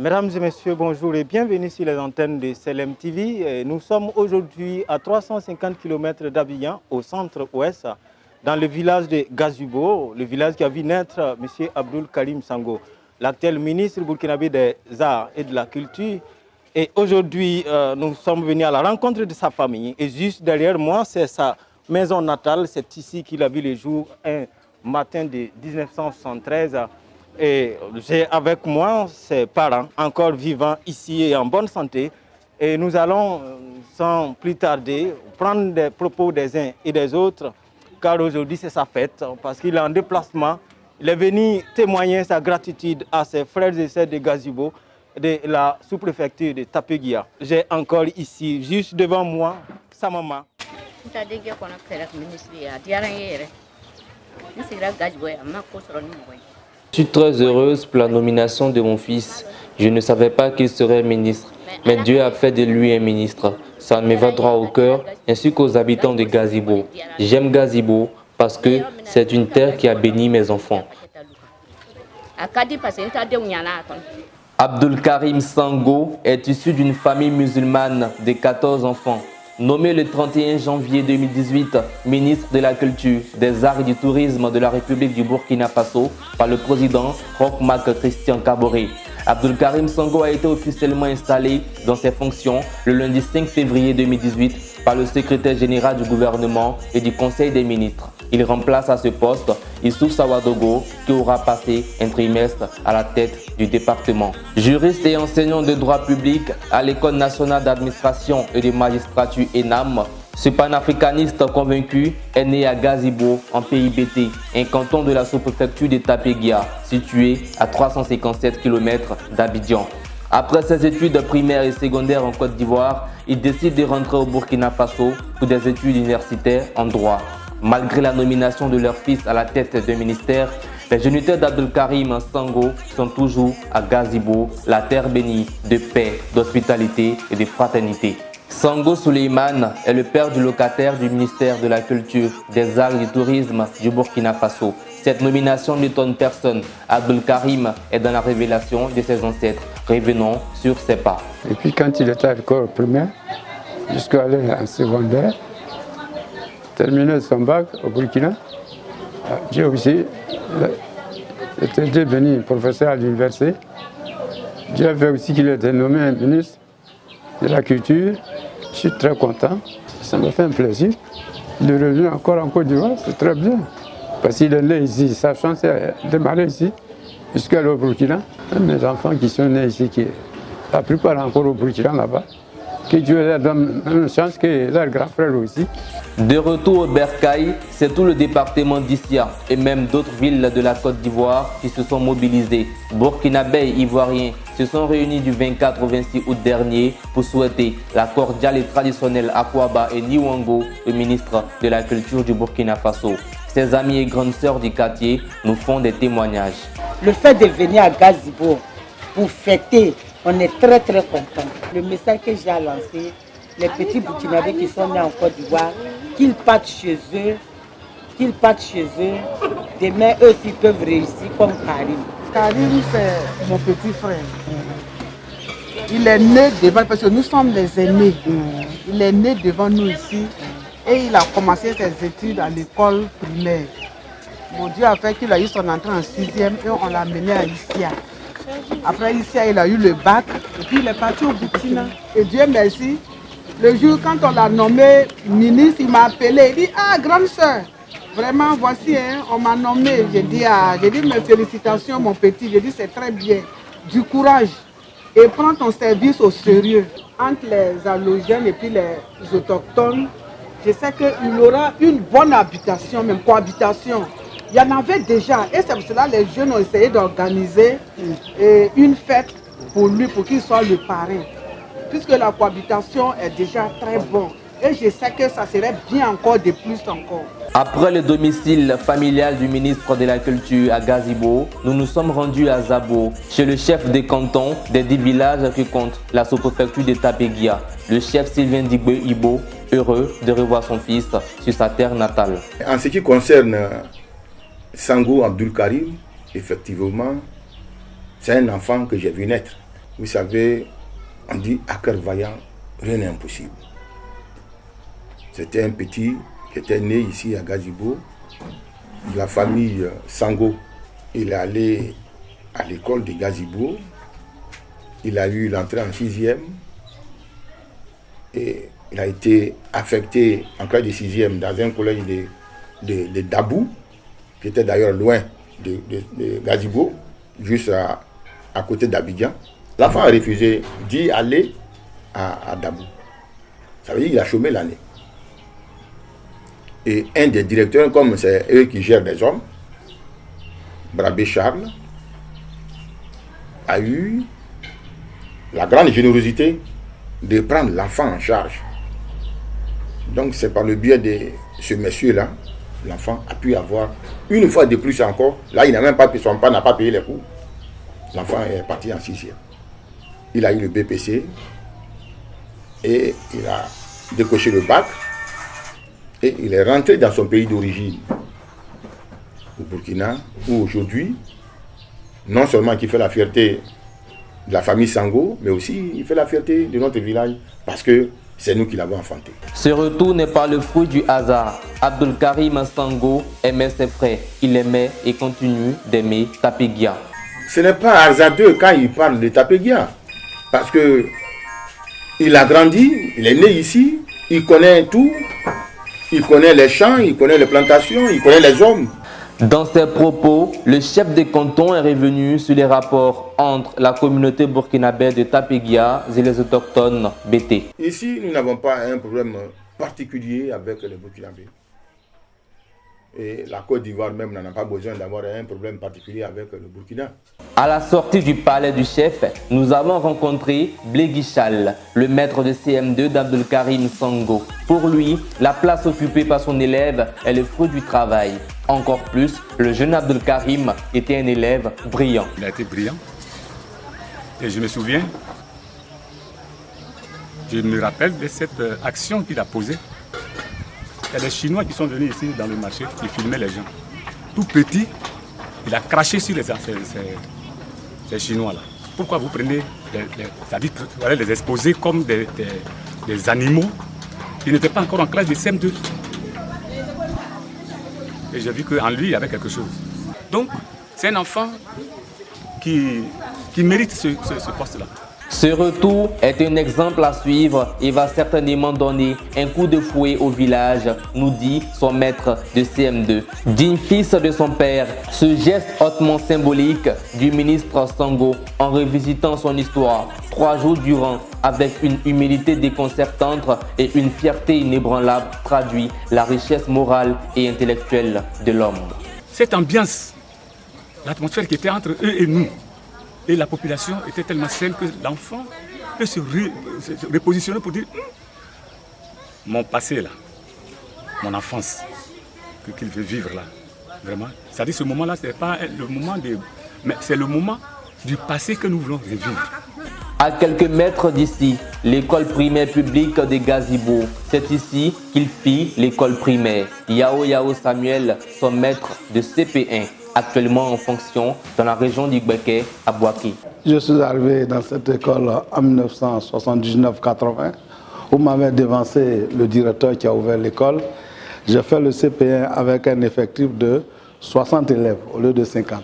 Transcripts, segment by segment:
Mesdames et messieurs, bonjour et bienvenue sur les antennes de Selem TV. Nous sommes aujourd'hui à 350 km d'Abidjan, au centre-ouest, dans le village de Gazibo, le village qui a vu naître M. Abdoul Karim Sango, l'actuel ministre burkinabé des Arts et de la Culture. Et aujourd'hui, nous sommes venus à la rencontre de sa famille. Et juste derrière moi, c'est sa maison natale. C'est ici qu'il a vu le jour un matin de 1973. Et j'ai avec moi ses parents, encore vivants ici et en bonne santé. Et nous allons, sans plus tarder, prendre des propos des uns et des autres, car aujourd'hui c'est sa fête, parce qu'il est en déplacement. Il est venu témoigner sa gratitude à ses frères et sœurs de Gazibo, de la sous-préfecture de Tapeguia. J'ai encore ici, juste devant moi, sa maman. Je suis très heureuse pour la nomination de mon fils. Je ne savais pas qu'il serait ministre, mais Dieu a fait de lui un ministre. Ça me va droit au cœur, ainsi qu'aux habitants de Gazibo. J'aime Gazibo parce que c'est une terre qui a béni mes enfants. Abdoul Karim Sango est issu d'une famille musulmane de 14 enfants. Nommé le 31 janvier 2018 ministre de la Culture, des Arts et du Tourisme de la République du Burkina Faso par le président Roch-Marc Christian Kaboré. Abdoul Karim Sango a été officiellement installé dans ses fonctions le lundi 5 février 2018 par le secrétaire général du gouvernement et du conseil des ministres. Il remplace à ce poste Issouf Sawadogo qui aura passé un trimestre à la tête du département. Juriste et enseignant de droit public à l'École nationale d'administration et de magistrature ENAM, ce panafricaniste convaincu est né à Gazibo en PIBT, un canton de la sous-préfecture de Tapeguia, situé à 357 km d'Abidjan. Après ses études primaires et secondaires en Côte d'Ivoire, il décide de rentrer au Burkina Faso pour des études universitaires en droit. Malgré la nomination de leur fils à la tête d'un ministère, les géniteurs d'Abdoul Karim Sango sont toujours à Gazibo, la terre bénie de paix, d'hospitalité et de fraternité. Sango Souleymane est le père du locataire du ministère de la Culture, des Arts et du Tourisme du Burkina Faso. Cette nomination n'étonne personne. Abdoul Karim est dans la révélation de ses ancêtres. Revenons sur ses pas. Et puis quand il était à l'école primaire, jusqu'à aller en secondaire, terminé son bac au Burkina, j'ai aussi été devenu professeur à l'université. J'ai fait aussi qu'il était nommé ministre de la Culture. Je suis très content. Ça me fait un plaisir de revenir encore en Côte d'Ivoire. C'est très bien. Parce qu'il est né ici. Sa chance est de démarrer ici jusqu'à au Burkina. Mes enfants qui sont nés ici, la plupart encore au Burkina là-bas, que Dieu leur donne la même chance que leurs grands frères aussi. De retour au Bercail, c'est tout le département d'Issia et même d'autres villes de la Côte d'Ivoire qui se sont mobilisés. Burkinabés et Ivoiriens se sont réunis du 24 au 26 août dernier pour souhaiter la cordiale et traditionnelle Akwaba et Niwango, le ministre de la Culture du Burkina Faso. Ses amis et grandes sœurs du quartier nous font des témoignages. Le fait de venir à Gazibo pour fêter, on est très content. Le message que j'ai à lancer, les petits Burkinabés qui sont nés en Côte d'Ivoire, qu'ils partent chez eux, demain eux aussi peuvent réussir comme Karim. Karim, c'est mon petit frère. Il est né devant, parce que nous sommes les aînés. Il est né devant nous ici et il a commencé ses études à l'école primaire. Mon Dieu a fait qu'il a eu son entrée en 6e et on l'a mené à Issia. Après Issia, il a eu le bac et puis il est parti au Burkina. Et Dieu merci. Le jour quand on l'a nommé ministre, il m'a appelé, il dit « Ah, grande soeur, vraiment, voici, hein, on m'a nommé. » J'ai dit mes félicitations, mon petit. J'ai dit « C'est très bien, du courage et prends ton service au sérieux. » Entre les allogènes et puis les autochtones, je sais qu'il aura une bonne habitation, même cohabitation. Il y en avait déjà et c'est pour cela que les jeunes ont essayé d'organiser une fête pour lui, pour qu'il soit le parrain. Puisque la cohabitation est déjà très bonne. Et je sais que ça serait bien encore de plus encore. Après le domicile familial du ministre de la Culture à Gazibo, nous nous sommes rendus à Zabo, chez le chef des cantons des 10 villages qui comptent la sous-préfecture de Tapeguia, le chef Sylvain Digbe Ibo, heureux de revoir son fils sur sa terre natale. En ce qui concerne Sango Abdoul Karim, effectivement, c'est un enfant que j'ai vu naître. Vous savez, on dit à cœur vaillant, rien n'est impossible. C'était un petit qui était né ici à Gazibo, de la famille Sango. Il est allé à l'école de Gazibo. Il a eu l'entrée en 6e et il a été affecté en classe de 6e dans un collège de Dabou, qui était d'ailleurs loin de Gazibo, juste à côté d'Abidjan. L'enfant a refusé d'y aller à Dabou. Ça veut dire qu'il a chômé l'année. Et un des directeurs, comme c'est eux qui gèrent des hommes, Brabé Charles, a eu la grande générosité de prendre l'enfant en charge. Donc c'est par le biais de ce monsieur-là, l'enfant a pu avoir, une fois de plus encore, là il n'a même pas payé, son père n'a pas payé les cours. L'enfant est parti en 6e. Il a eu le BPC et il a décoché le bac et il est rentré dans son pays d'origine, au Burkina, où aujourd'hui, non seulement il fait la fierté de la famille Sango, mais aussi il fait la fierté de notre village parce que c'est nous qui l'avons enfanté. Ce retour n'est pas le fruit du hasard. Abdul Karim Sango aimait ses frères. Il aimait et continue d'aimer Tapéguia. Ce n'est pas hasardeux quand il parle de Tapéguia, parce que il a grandi, il est né ici, il connaît tout, il connaît les champs, il connaît les plantations, il connaît les hommes. Dans ses propos, le chef de canton est revenu sur les rapports entre la communauté burkinabé de Tapéguia et les autochtones Bété. Ici, nous n'avons pas un problème particulier avec les Burkinabés. Et la Côte d'Ivoire même n'en a pas besoin d'avoir un problème particulier avec le Burkina. À la sortie du palais du chef, nous avons rencontré Bléguichal, le maître de CM2 d'Abdul Karim Sango. Pour lui, la place occupée par son élève est le fruit du travail. Encore plus, le jeune Abdul Karim était un élève brillant. Il a été brillant. Et je me souviens, je me rappelle de cette action qu'il a posée. Il y a des Chinois qui sont venus ici dans le marché, qui filmaient les gens. Tout petit, il a craché sur ces Chinois-là. Pourquoi vous prenez les exposer comme des animaux qui n'étaient pas encore en classe de CM2? Et j'ai vu qu'en lui, il y avait quelque chose. Donc, c'est un enfant qui mérite ce poste-là. Ce retour est un exemple à suivre et va certainement donner un coup de fouet au village, nous dit son maître de CM2. Digne fils de son père, ce geste hautement symbolique du ministre Sango en revisitant son histoire 3 jours durant avec une humilité déconcertante et une fierté inébranlable traduit la richesse morale et intellectuelle de l'homme. Cette ambiance, l'atmosphère qui était entre eux et nous, et la population était tellement saine que l'enfant peut se repositionner pour dire mon passé là, mon enfance, qu'il veut vivre là. Vraiment. C'est-à-dire ce moment-là, ce n'est pas le moment mais c'est le moment du passé que nous voulons revivre. À quelques mètres d'ici, l'école primaire publique de Gazibo. C'est ici qu'il fit l'école primaire. Yao Samuel, son maître de CP1. Actuellement en fonction dans la région d'Igbeke à Boaki. Je suis arrivé dans cette école en 1979-80 où m'avait devancé le directeur qui a ouvert l'école. J'ai fait le CP1 avec un effectif de 60 élèves au lieu de 50.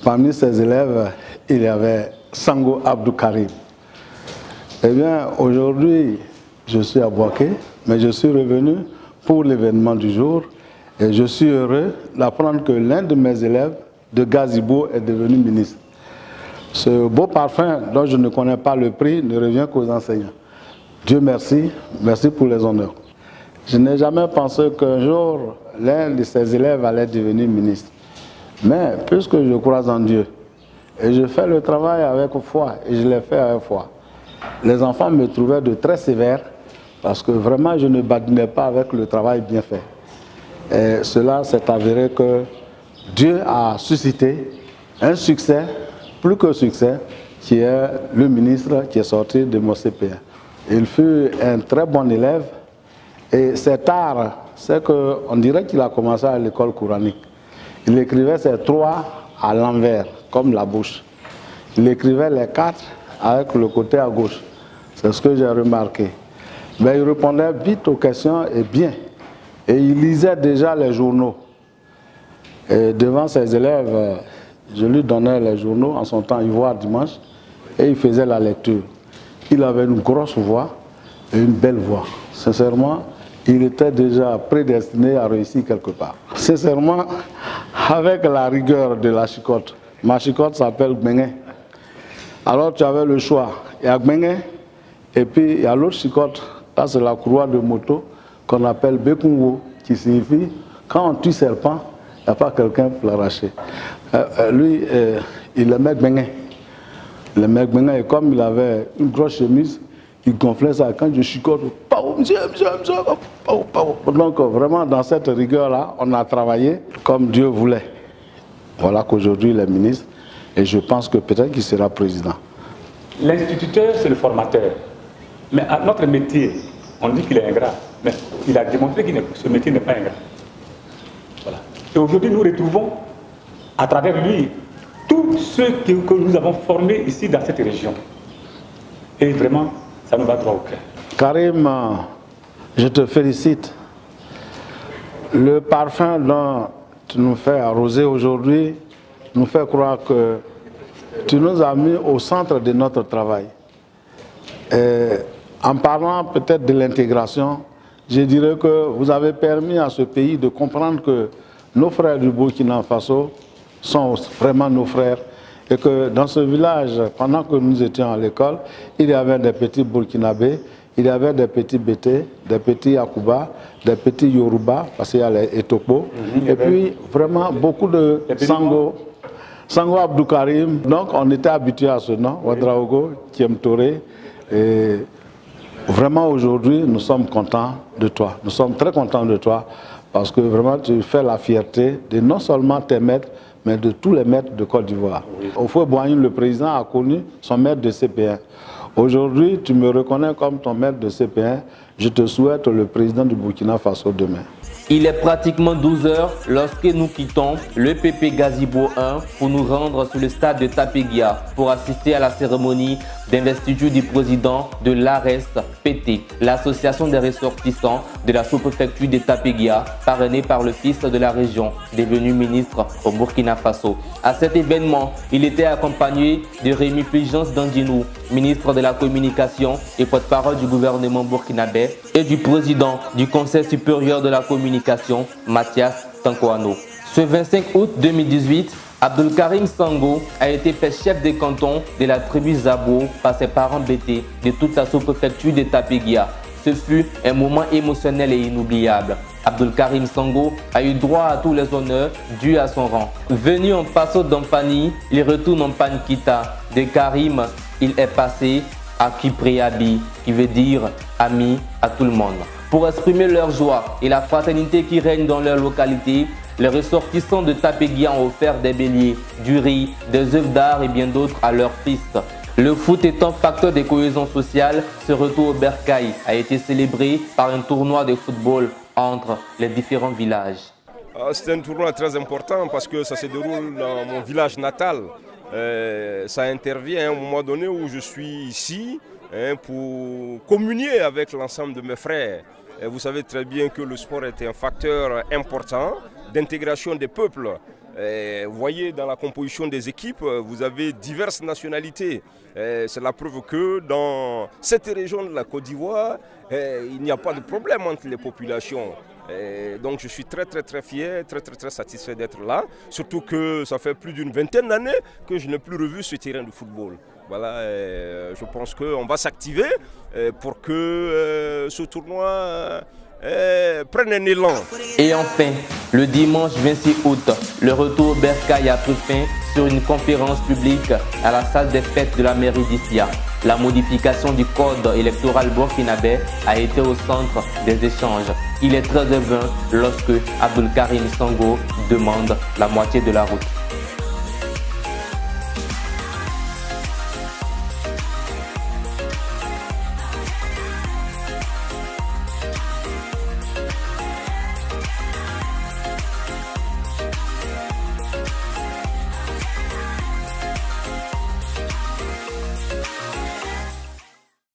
Parmi ces élèves, il y avait Sango Abdou Karim. Eh bien, aujourd'hui, je suis à Boaké, mais je suis revenu pour l'événement du jour. Et je suis heureux d'apprendre que l'un de mes élèves de Gazibo est devenu ministre. Ce beau parfum dont je ne connais pas le prix ne revient qu'aux enseignants. Dieu merci, merci pour les honneurs. Je n'ai jamais pensé qu'un jour, l'un de ces élèves allait devenir ministre. Mais puisque je crois en Dieu, et je fais le travail avec foi, et je l'ai fait avec foi, les enfants me trouvaient de très sévères, parce que vraiment je ne badinais pas avec le travail bien fait. Et cela s'est avéré que Dieu a suscité un succès, plus que succès, qui est le ministre qui est sorti de mon CP1. Il fut un très bon élève et cet art, c'est qu'on dirait qu'il a commencé à l'école coranique. Il écrivait ses 3 à l'envers, comme la bouche. Il écrivait les 4 avec le côté à gauche. C'est ce que j'ai remarqué. Mais il répondait vite aux questions et bien. Et il lisait déjà les journaux. Et devant ses élèves, je lui donnais les journaux en son temps ivoire dimanche et il faisait la lecture. Il avait une grosse voix et une belle voix. Sincèrement, il était déjà prédestiné à réussir quelque part. Sincèrement, avec la rigueur de la chicotte, ma chicotte s'appelle Gbengue. Alors tu avais le choix. Il y a Gbengue et puis il y a l'autre chicotte, là c'est la courroie de moto qu'on appelle Bekungo, qui signifie quand on tue serpent, il n'y a pas quelqu'un pour l'arracher. Lui, il aimait Gbengue. Il aimait Gbengue et comme il avait une grosse chemise, il gonflait ça. Quand je chicote, donc vraiment dans cette rigueur-là, on a travaillé comme Dieu voulait. Voilà qu'aujourd'hui il est ministre et je pense que peut-être qu'il sera président. L'instituteur, c'est le formateur. Mais à notre métier, on dit qu'il est ingrat. Mais il a démontré que ce métier n'est pas ingrat. Voilà. Et aujourd'hui, nous retrouvons à travers lui tous ceux que nous avons formés ici dans cette région. Et vraiment, ça nous va droit au cœur. Karim, je te félicite. Le parfum dont tu nous fais arroser aujourd'hui nous fait croire que tu nous as mis au centre de notre travail. Et en parlant peut-être de l'intégration, je dirais que vous avez permis à ce pays de comprendre que nos frères du Burkina Faso sont vraiment nos frères et que dans ce village, pendant que nous étions à l'école, il y avait des petits Burkinabés, il y avait des petits Bété, des petits Yakuba, des petits Yoruba, parce qu'il y a les Etopo, et puis vraiment beaucoup de Sango, Sango Abdou Karim. Donc on était habitués à ce nom, Ouedraogo, Thiem Touré. Et vraiment aujourd'hui, nous sommes contents de toi. Nous sommes très contents de toi parce que vraiment tu fais la fierté de non seulement tes maîtres, mais de tous les maîtres de Côte d'Ivoire. Houphouët-Boigny, le président, a connu son maître de CP1. Aujourd'hui, tu me reconnais comme ton maître de CP1. Je te souhaite le président du Burkina Faso demain. Il est pratiquement 12 heures lorsque nous quittons le PP Gazibo 1 pour nous rendre sur le stade de Tapéguia pour assister à la cérémonie d'investiture du président de l'AREST PT, l'association des ressortissants de la sous-préfecture de Tapéguia, parrainé par le fils de la région, devenu ministre au Burkina Faso. À cet événement, il était accompagné de Rémi Fulgence Dandinou, ministre de la Communication et porte-parole du gouvernement burkinabé, et du président du Conseil supérieur de la communication, Mathias Tankoano. Ce 25 août 2018, Abdul Karim Sango a été fait chef de canton de la tribu Zabo par ses parents Bété de toute la sous-préfecture de Tapéguia. Ce fut un moment émotionnel et inoubliable. Abdul Karim Sango a eu droit à tous les honneurs dus à son rang. Venu en Passo d'Ampani, il retourne en Pankita. De Karim, il est passé à Kipriabi, qui veut dire ami à tout le monde. Pour exprimer leur joie et la fraternité qui règne dans leur localité, les ressortissants de Tapéguia ont offert des béliers, du riz, des œuvres d'art et bien d'autres à leurs fils. Le foot étant facteur de cohésion sociale, ce retour au bercail a été célébré par un tournoi de football entre les différents villages. C'est un tournoi très important parce que ça se déroule dans mon village natal. Ça intervient à un moment donné où je suis ici pour communier avec l'ensemble de mes frères. Et vous savez très bien que le sport est un facteur important d'intégration des peuples. Vous voyez dans la composition des équipes, vous avez diverses nationalités. C'est la preuve que dans cette région de la Côte d'Ivoire, il n'y a pas de problème entre les populations. Donc je suis très fier, très satisfait d'être là. Surtout que ça fait plus d'une vingtaine d'années que je n'ai plus revu ce terrain de football. Voilà, je pense qu'on va s'activer pour que ce tournoi prenne un élan. Et enfin, le dimanche 26 août, le retour au bercail a pris fin sur une conférence publique à la salle des fêtes de la mairie d'Issia. La modification du code électoral burkinabé a été au centre des échanges. Il est 13h20 lorsque Abdul Karim Sango demande la moitié de la route.